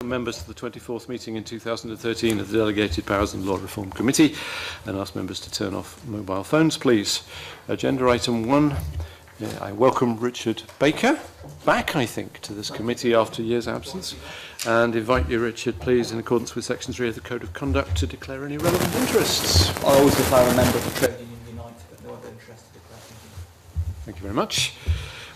Members to the 24th meeting in 2013 of the Delegated Powers and Law Reform Committee, and ask members to turn off mobile phones, please. Agenda item 1. I welcome Richard Baker back, I think, to this committee after a year's absence, and invite you, Richard, please, in accordance with Section 3 of the Code of Conduct, to declare any relevant interests. I always declare a member for Trade Union United, but no other interest to declare. Thank you very much.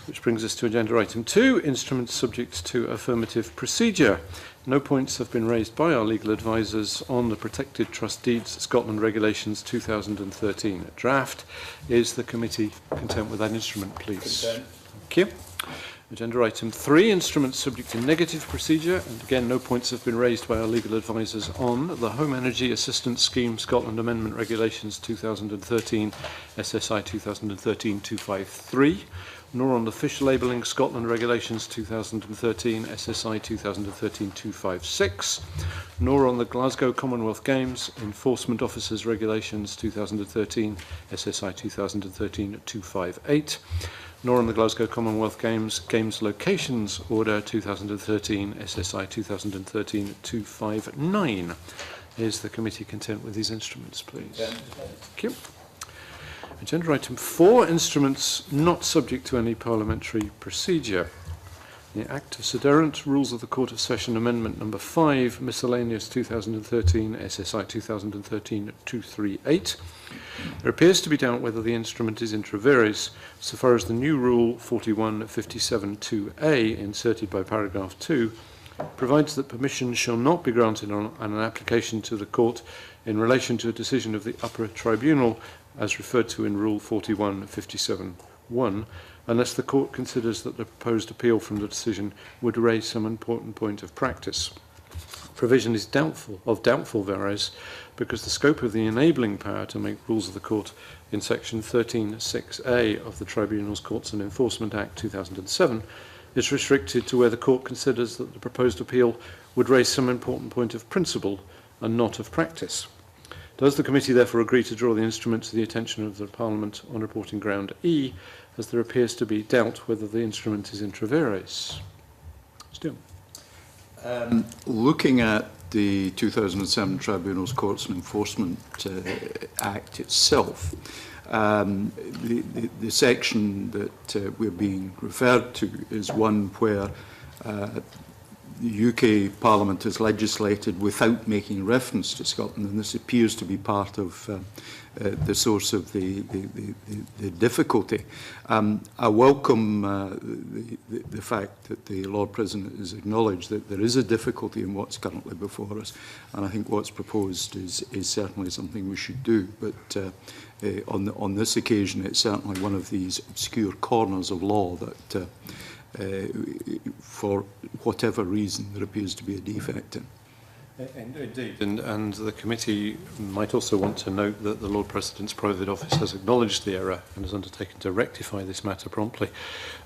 Which brings us to agenda item 2, instruments subject to affirmative procedure. No points have been raised by our legal advisors on the Protected Trust Deeds Scotland Regulations 2013 draft. Is the committee content with that instrument, please? Content. Thank you. Agenda item 3, instruments subject to negative procedure. And again, no points have been raised by our legal advisors on the Home Energy Assistance Scheme Scotland Amendment Regulations 2013, SSI 2013-253. Nor on the Fish Labelling Scotland Regulations 2013, SSI 2013-256, nor on the Glasgow Commonwealth Games Enforcement Officers Regulations 2013, SSI 2013-258, nor on the Glasgow Commonwealth Games Locations Order 2013, SSI 2013-259. Is the committee content with these instruments, please? Thank you. Agenda item 4, instruments not subject to any parliamentary procedure. The Act of Sederant, Rules of the Court of Session Amendment number 5, Miscellaneous 2013, SSI 2013-238. There appears to be doubt whether the instrument is intra vires, so far as the new Rule 4157(2)A, inserted by paragraph 2, provides that permission shall not be granted on an application to the court in relation to a decision of the upper tribunal as referred to in Rule 4157(1), unless the court considers that the proposed appeal from the decision would raise some important point of practice. Provision is doubtful varies because the scope of the enabling power to make rules of the court in section 13(6)A of the Tribunals, Courts and Enforcement Act 2007 is restricted to where the court considers that the proposed appeal would raise some important point of principle and not of practice. Does the committee therefore agree to draw the instrument to the attention of the Parliament on reporting ground E, as there appears to be doubt whether the instrument is intra vires? Still. Looking at the 2007 Tribunals, Courts and Enforcement Act itself, the section that we're being referred to is one where the UK Parliament has legislated without making reference to Scotland, and this appears to be part of the source of the difficulty. I welcome the fact that the Lord President has acknowledged that there is a difficulty in what's currently before us, and I think what's proposed is certainly something we should do. But on this occasion, it's certainly one of these obscure corners of law that for whatever reason there appears to be a defect in. Indeed, and the committee might also want to note that the Lord President's private office has acknowledged the error and has undertaken to rectify this matter promptly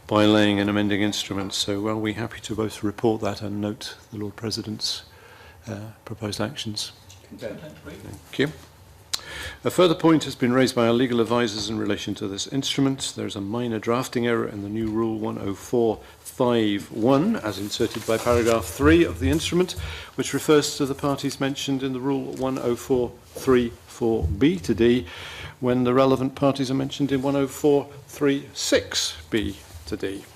by laying an amending instrument. So we're happy to both report that and note the Lord President's proposed actions. Thank you. A further point has been raised by our legal advisors in relation to this instrument. There is a minor drafting error in the new Rule 104.5.1, as inserted by paragraph 3 of the instrument, which refers to the parties mentioned in the Rule 104.3.4b to D, when the relevant parties are mentioned in 104.3.6b to D.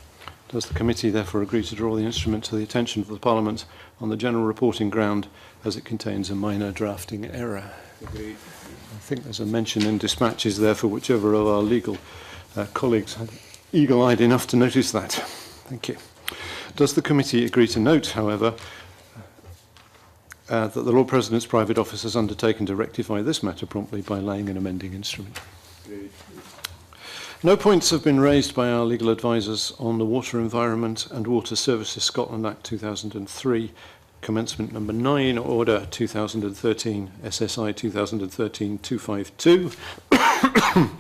Does the committee therefore agree to draw the instrument to the attention of the Parliament on the general reporting ground, as it contains a minor drafting error? Agreed. I think there's a mention in dispatches there for whichever of our legal colleagues had eagle-eyed enough to notice that. Thank you. Does the committee agree to note, however, that the Lord President's private office has undertaken to rectify this matter promptly by laying an amending instrument? Agreed. No points have been raised by our legal advisors on the Water Environment and Water Services Scotland Act 2003, Commencement number 9, Order 2013, SSI 2013-252,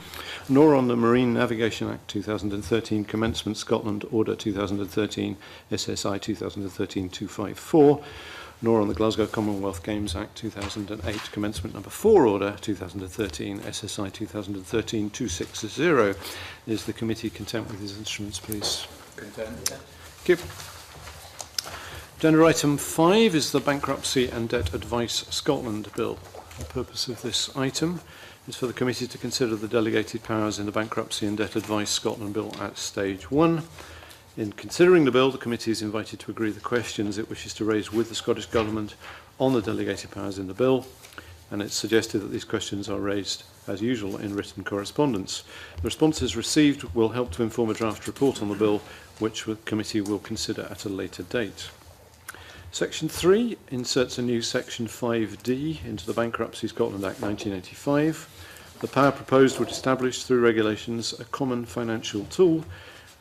nor on the Marine Navigation Act 2013, Commencement Scotland Order 2013, SSI 2013-254, nor on the Glasgow Commonwealth Games Act 2008, Commencement number 4, Order 2013, SSI 2013-260. Is the committee content with these instruments, please? Content. Thank you. Agenda item 5 is the Bankruptcy and Debt Advice Scotland Bill. The purpose of this item is for the committee to consider the delegated powers in the Bankruptcy and Debt Advice Scotland Bill at stage 1. In considering the bill, the committee is invited to agree the questions it wishes to raise with the Scottish Government on the delegated powers in the bill, and it's suggested that these questions are raised, as usual, in written correspondence. The responses received will help to inform a draft report on the bill, which the committee will consider at a later date. Section 3 inserts a new Section 5D into the Bankruptcy Scotland Act 1985. The power proposed would establish, through regulations, a common financial tool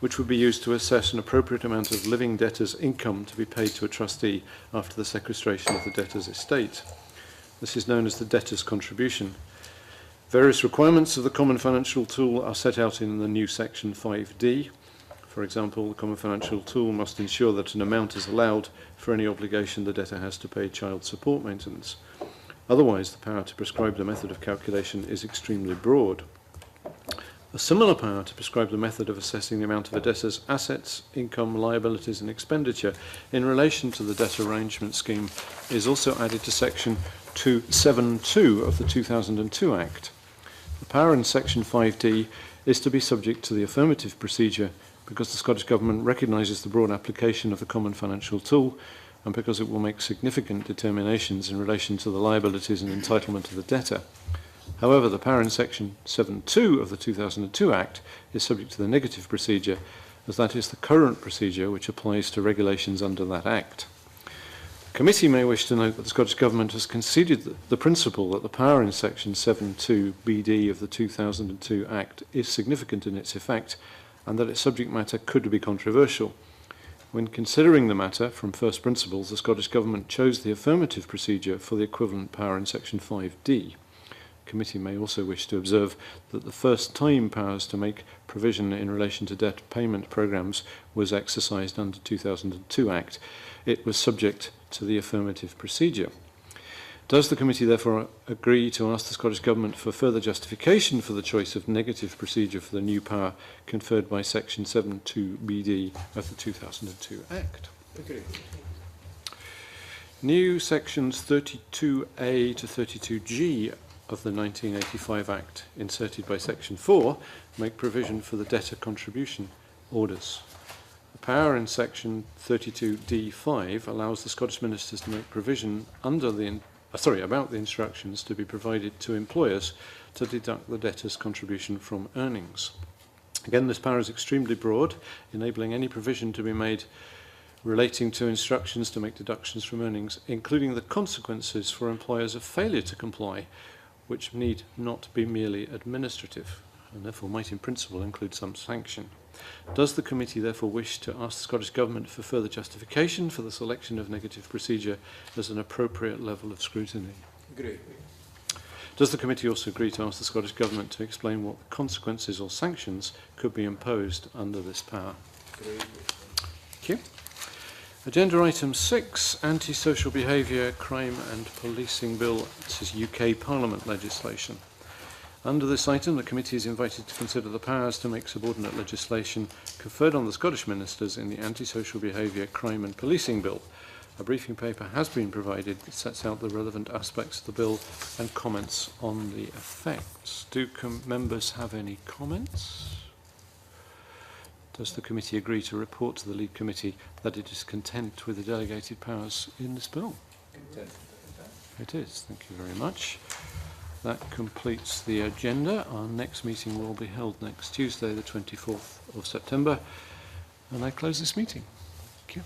which would be used to assess an appropriate amount of living debtors' income to be paid to a trustee after the sequestration of the debtor's estate. This is known as the debtor's contribution. Various requirements of the common financial tool are set out in the new Section 5D. For example, the common financial tool must ensure that an amount is allowed for any obligation the debtor has to pay child support maintenance. Otherwise, the power to prescribe the method of calculation is extremely broad. A similar power to prescribe the method of assessing the amount of a debtor's assets, income, liabilities and expenditure in relation to the debt arrangement scheme is also added to Section 272 of the 2002 Act. The power in Section 5D is to be subject to the affirmative procedure because the Scottish Government recognises the broad application of the common financial tool and because it will make significant determinations in relation to the liabilities and entitlement of the debtor. However, the power in Section 7.2 of the 2002 Act is subject to the negative procedure, as that is the current procedure which applies to regulations under that Act. The committee may wish to note that the Scottish Government has conceded the principle that the power in Section 7.2 BD of the 2002 Act is significant in its effect and that its subject matter could be controversial. When considering the matter from first principles, the Scottish Government chose the affirmative procedure for the equivalent power in Section 5D. The committee may also wish to observe that the first time powers to make provision in relation to debt payment programmes was exercised under the 2002 Act. It was subject to the affirmative procedure. Does the committee therefore agree to ask the Scottish Government for further justification for the choice of negative procedure for the new power conferred by Section 7.2 BD of the 2002 Act? Agree. New Sections 32A to 32G of the 1985 Act, inserted by Section 4, make provision for the debtor contribution orders. The power in Section 32D5 allows the Scottish Ministers to make provision under the about the instructions to be provided to employers to deduct the debtor's contribution from earnings. Again, this power is extremely broad, enabling any provision to be made relating to instructions to make deductions from earnings, including the consequences for employers of failure to comply, which need not be merely administrative, and therefore might in principle include some sanction. Does the committee therefore wish to ask the Scottish Government for further justification for the selection of negative procedure as an appropriate level of scrutiny? Agree. Does the committee also agree to ask the Scottish Government to explain what consequences or sanctions could be imposed under this power? Agree. Thank you. Agenda item 6, Anti-Social Behaviour, Crime and Policing Bill. This is UK Parliament legislation. Under this item, the committee is invited to consider the powers to make subordinate legislation conferred on the Scottish Ministers in the Anti-Social Behaviour, Crime and Policing Bill. A briefing paper has been provided that sets out the relevant aspects of the bill and comments on the effects. Do members have any comments? Does the committee agree to report to the lead committee that it is content with the delegated powers in this bill? Content. It is. Thank you very much. That completes the agenda. Our next meeting will be held next Tuesday, the 24th of September. And I close this meeting. Thank you.